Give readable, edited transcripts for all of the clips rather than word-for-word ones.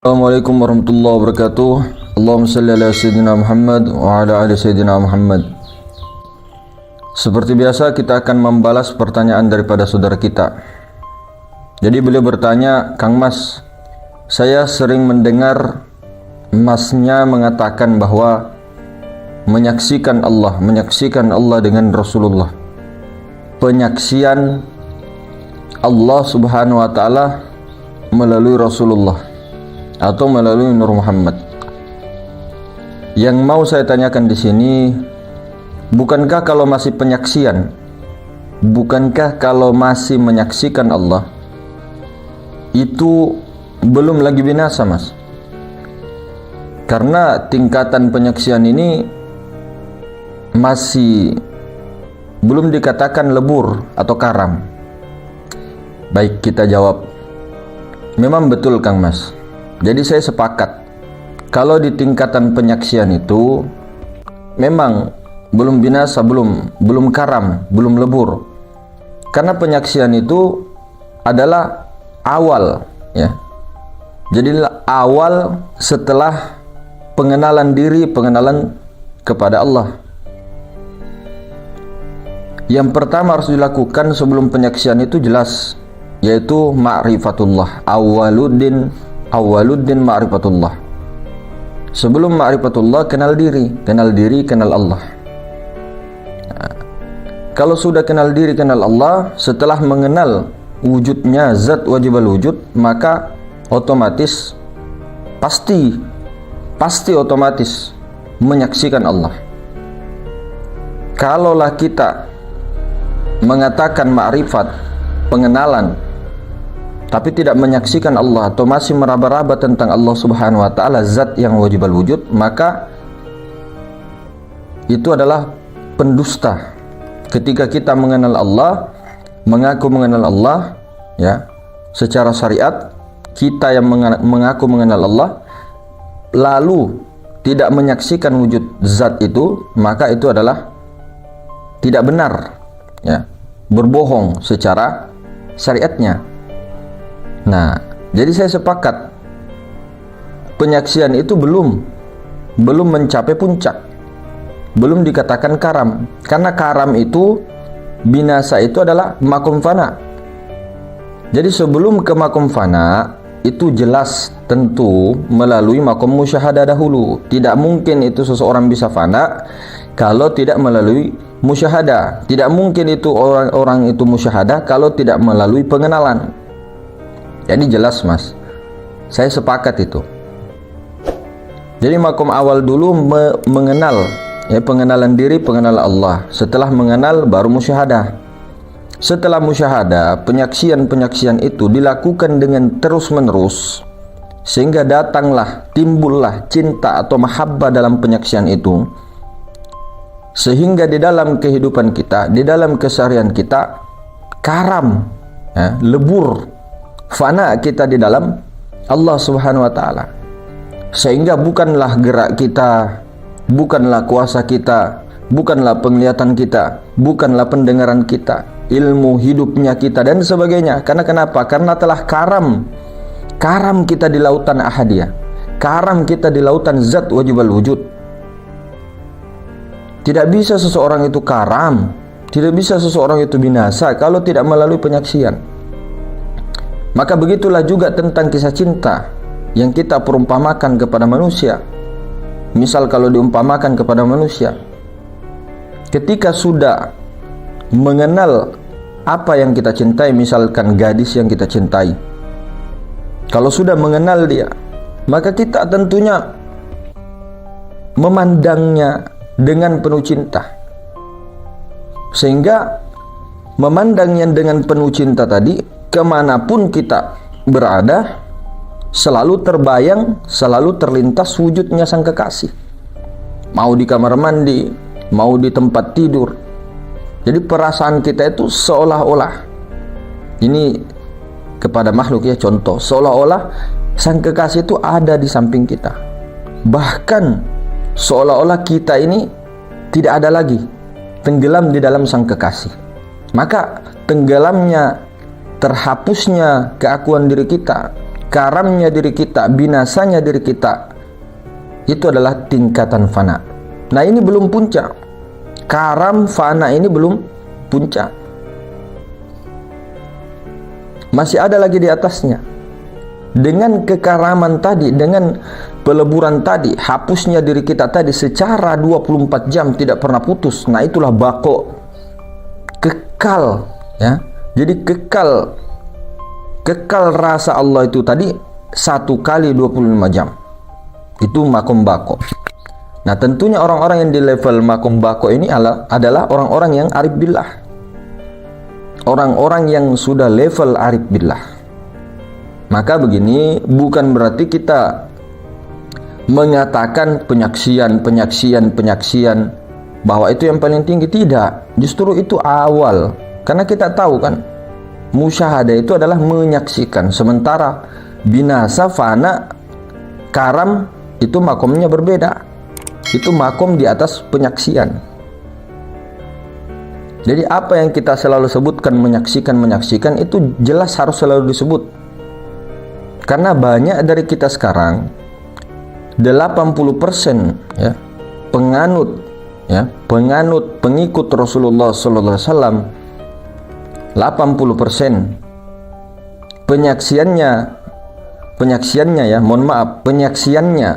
Assalamualaikum warahmatullahi wabarakatuh. Allahumma salli ala sayyidina Muhammad wa ala ali sayyidina Muhammad. Seperti biasa kita akan membalas pertanyaan daripada saudara kita. Jadi beliau bertanya, "Kang Mas, saya sering mendengar masnya mengatakan bahwa menyaksikan Allah dengan Rasulullah. Penyaksian Allah Subhanahu wa taala melalui Rasulullah atau melalui Nur Muhammad. Yang mau saya tanyakan di sini, bukankah kalau masih menyaksikan Allah itu belum lagi binasa, Mas? Karena tingkatan penyaksian ini masih belum dikatakan lebur atau karam. Baik, kita jawab. Memang betul, Kang Mas. Jadi saya sepakat, kalau di tingkatan penyaksian itu memang belum binasa, belum karam, belum lebur. Karena penyaksian itu adalah awal, ya. Jadi awal setelah pengenalan diri, pengenalan kepada Allah. Yang pertama harus dilakukan sebelum penyaksian itu jelas, yaitu ma'rifatullah. Awaluddin ma'rifatullah. Sebelum ma'rifatullah, kenal diri, kenal Allah. Nah, kalau sudah kenal diri, kenal Allah, setelah mengenal wujudnya, zat wajibal wujud, maka otomatis pasti otomatis menyaksikan Allah. Kalaulah kita mengatakan ma'rifat, pengenalan, tapi tidak menyaksikan Allah atau masih meraba-raba tentang Allah Subhanahu wa taala, zat yang wajibal wujud, maka itu adalah pendusta. Ketika kita mengenal Allah, mengaku mengenal Allah, ya, secara syariat, kita yang mengaku mengenal Allah lalu tidak menyaksikan wujud zat itu, maka itu adalah tidak benar, ya, berbohong secara syariatnya. Nah, jadi saya sepakat, penyaksian itu belum mencapai puncak, belum dikatakan karam. Karena karam itu, binasa itu adalah makom fana. Jadi sebelum ke makom fana, itu jelas tentu melalui makom musyahadah dahulu. Tidak mungkin itu seseorang bisa fana kalau tidak melalui musyahadah. Tidak mungkin itu orang itu musyahadah kalau tidak melalui pengenalan. Jadi jelas, Mas, saya sepakat itu. Jadi makom awal dulu mengenal, ya, pengenalan diri, pengenalan Allah. Setelah mengenal baru musyahadah. Setelah musyahadah, penyaksian itu dilakukan dengan terus menerus, sehingga timbullah cinta atau mahabbah dalam penyaksian itu, sehingga di dalam kehidupan kita, di dalam keseharian kita, karam, ya, lebur, fana kita di dalam Allah Subhanahu wa taala. Sehingga bukanlah gerak kita, bukanlah kuasa kita, bukanlah penglihatan kita, bukanlah pendengaran kita, ilmu hidupnya kita dan sebagainya. Karena kenapa? Karena telah karam kita di lautan ahadiyah, karam kita di lautan zat wajibal wujud. Tidak bisa seseorang itu karam, tidak bisa seseorang itu binasa kalau tidak melalui penyaksian. Maka begitulah juga tentang kisah cinta yang kita perumpamakan kepada manusia. Misal kalau diumpamakan kepada manusia, ketika sudah mengenal apa yang kita cintai, misalkan gadis yang kita cintai, kalau sudah mengenal dia, maka kita tentunya memandangnya dengan penuh cinta. Sehingga memandangnya dengan penuh cinta tadi, kemanapun kita berada, selalu terbayang, selalu terlintas wujudnya sang kekasih. Mau di kamar mandi, mau di tempat tidur. Jadi perasaan kita itu seolah-olah, ini kepada makhluk, ya, contoh, seolah-olah sang kekasih itu ada di samping kita. Bahkan seolah-olah kita ini tidak ada lagi, tenggelam di dalam sang kekasih. Maka tenggelamnya, terhapusnya keakuan diri kita, karamnya diri kita, binasanya diri kita, itu adalah tingkatan fana. Nah, ini belum puncak. Karam, fana ini belum puncak. Masih ada lagi di atasnya. Dengan kekaraman tadi, dengan peleburan tadi, hapusnya diri kita tadi secara 24 jam tidak pernah putus. Nah, itulah bako, kekal, ya. Jadi kekal rasa Allah itu tadi 1 kali 25 jam. Itu makom bako. Nah, tentunya orang-orang yang di level makom bako ini adalah orang-orang yang arif billah. Orang-orang yang sudah level arif billah. Maka begini, bukan berarti kita mengatakan penyaksian bahwa itu yang paling tinggi. Tidak, justru itu awal. Karena kita tahu kan, musyahadah itu adalah menyaksikan. Sementara binasa, fana, karam itu makomnya berbeda. Itu makom di atas penyaksian. Jadi apa yang kita selalu sebutkan menyaksikan itu jelas harus selalu disebut. Karena banyak dari kita sekarang 80% ya penganut pengikut Rasulullah sallallahu alaihi wasallam, 80% penyaksiannya,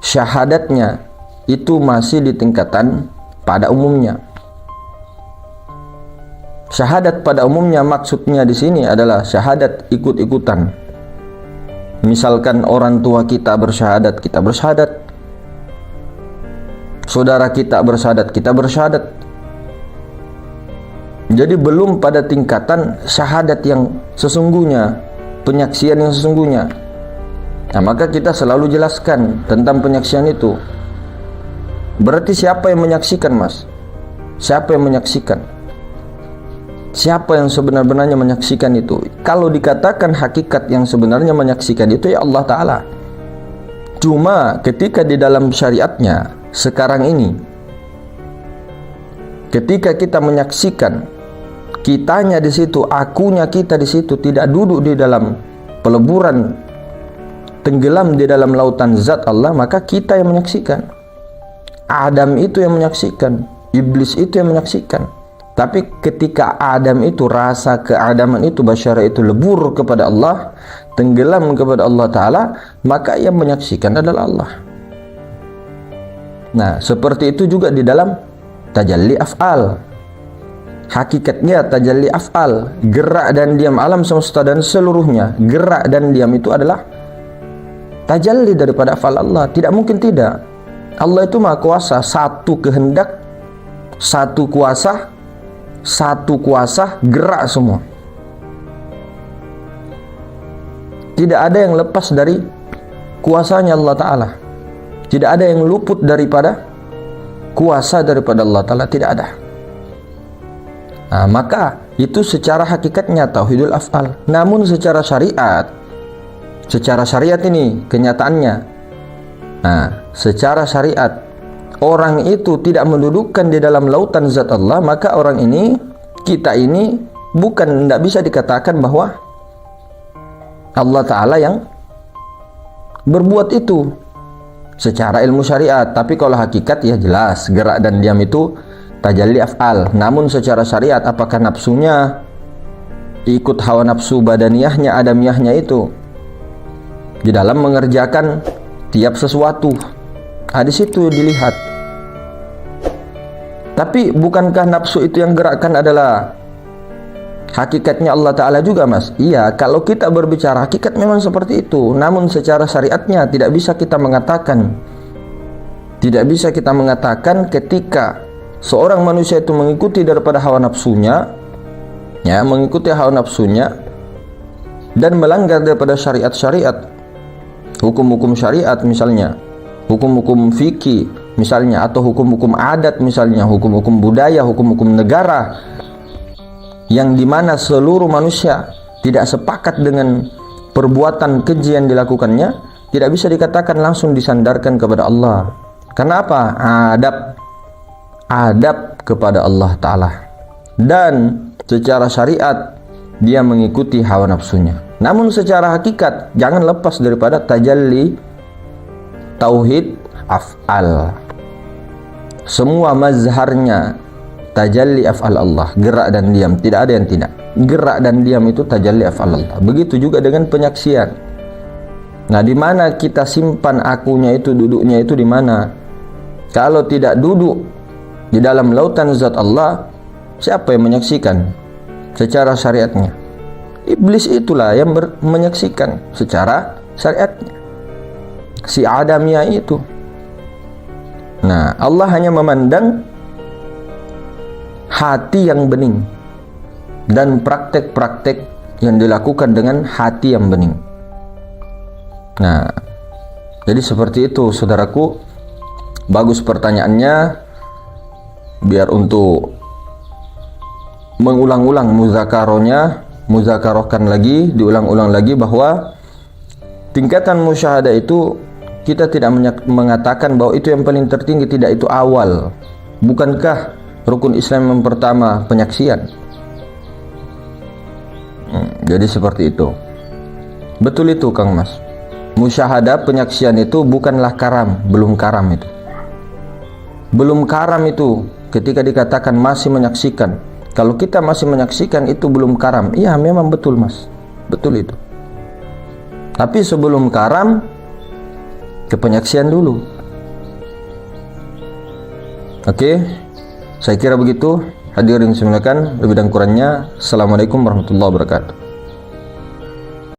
syahadatnya itu masih di tingkatan pada umumnya. Syahadat pada umumnya maksudnya di sini adalah syahadat ikut-ikutan. Misalkan orang tua kita bersyahadat, kita bersyahadat. Saudara kita bersyahadat, kita bersyahadat. Jadi belum pada tingkatan syahadat yang sesungguhnya, penyaksian yang sesungguhnya. Nah, maka kita selalu jelaskan tentang penyaksian itu. Berarti siapa yang menyaksikan, Mas? Siapa yang menyaksikan? Siapa yang sebenar-benarnya menyaksikan itu? Kalau dikatakan hakikat yang sebenarnya menyaksikan itu ya Allah Ta'ala. Cuma ketika di dalam syariatnya sekarang ini, ketika kita menyaksikan, kitanya di situ, akunya kita di situ, tidak duduk di dalam peleburan, tenggelam di dalam lautan zat Allah, maka kita yang menyaksikan. Adam itu yang menyaksikan, iblis itu yang menyaksikan. Tapi ketika Adam itu, rasa keadaman itu, basyara itu lebur kepada Allah, tenggelam kepada Allah Ta'ala, maka yang menyaksikan adalah Allah. Nah, seperti itu juga di dalam tajalli af'al. Hakikatnya tajalli af'al, gerak dan diam alam semesta dan seluruhnya, gerak dan diam itu adalah tajalli daripada af'al Allah. Tidak mungkin tidak. Allah itu maha kuasa, satu kehendak, satu kuasa, gerak semua. Tidak ada yang lepas dari kuasanya Allah Ta'ala. Tidak ada yang luput daripada kuasa daripada Allah Ta'ala. Tidak ada. Nah, maka itu secara hakikatnya tauhidul af'al. Namun secara syariat ini kenyataannya, nah, secara syariat orang itu tidak mendudukkan di dalam lautan zat Allah, maka orang ini, kita ini tidak bisa dikatakan bahwa Allah Ta'ala yang berbuat itu secara ilmu syariat. Tapi kalau hakikat ya jelas, gerak dan diam itu tajalli af'al. Namun secara syariat, apakah nafsunya ikut hawa nafsu badaniyahnya, adamiyahnya itu di dalam mengerjakan tiap sesuatu, di situ dilihat. Tapi bukankah nafsu itu yang gerakkan adalah hakikatnya Allah Ta'ala juga, Mas? Iya, kalau kita berbicara hakikat memang seperti itu. Namun secara syariatnya tidak bisa kita mengatakan ketika seorang manusia itu mengikuti daripada hawa nafsunya, ya, mengikuti hawa nafsunya dan melanggar daripada syariat-syariat, hukum-hukum syariat misalnya, hukum-hukum fikih misalnya, atau hukum-hukum adat misalnya, hukum-hukum budaya, hukum-hukum negara, yang dimana seluruh manusia tidak sepakat dengan perbuatan keji yang dilakukannya, tidak bisa dikatakan langsung disandarkan kepada Allah. Karena apa? Adab kepada Allah Ta'ala. Dan secara syariat dia mengikuti hawa nafsunya. Namun secara hakikat jangan lepas daripada tajalli tauhid af'al. Semua mazharnya tajalli af'al Allah, gerak dan diam, tidak ada yang tidak. Gerak dan diam itu tajalli af'al Allah. Begitu juga dengan penyaksian. Nah, di mana kita simpan akunya itu, duduknya itu di mana? Kalau tidak duduk di dalam lautan zat Allah, siapa yang menyaksikan secara syariatnya? Iblis itulah yang menyaksikan secara syariatnya, si Adamiyah itu. Nah, Allah hanya memandang hati yang bening dan praktek-praktek yang dilakukan dengan hati yang bening. Nah, jadi seperti itu saudaraku. Bagus pertanyaannya, biar untuk mengulang-ulang muzakarohkan lagi, diulang-ulang lagi bahwa tingkatan musyahadah itu kita tidak mengatakan bahwa itu yang paling tertinggi, tidak, itu awal. Bukankah rukun Islam yang pertama penyaksian? Jadi seperti itu. Betul itu Kang Mas. Musyahadah penyaksian itu bukanlah karam, belum karam itu. Belum karam itu ketika dikatakan masih menyaksikan. Kalau kita masih menyaksikan itu belum karam. Iya, memang betul Mas. Betul itu. Tapi sebelum karam, ke penyaksian dulu. Oke, saya kira begitu. Hadirin sekalian, lebih dan kurangnya, Assalamualaikum warahmatullahi wabarakatuh.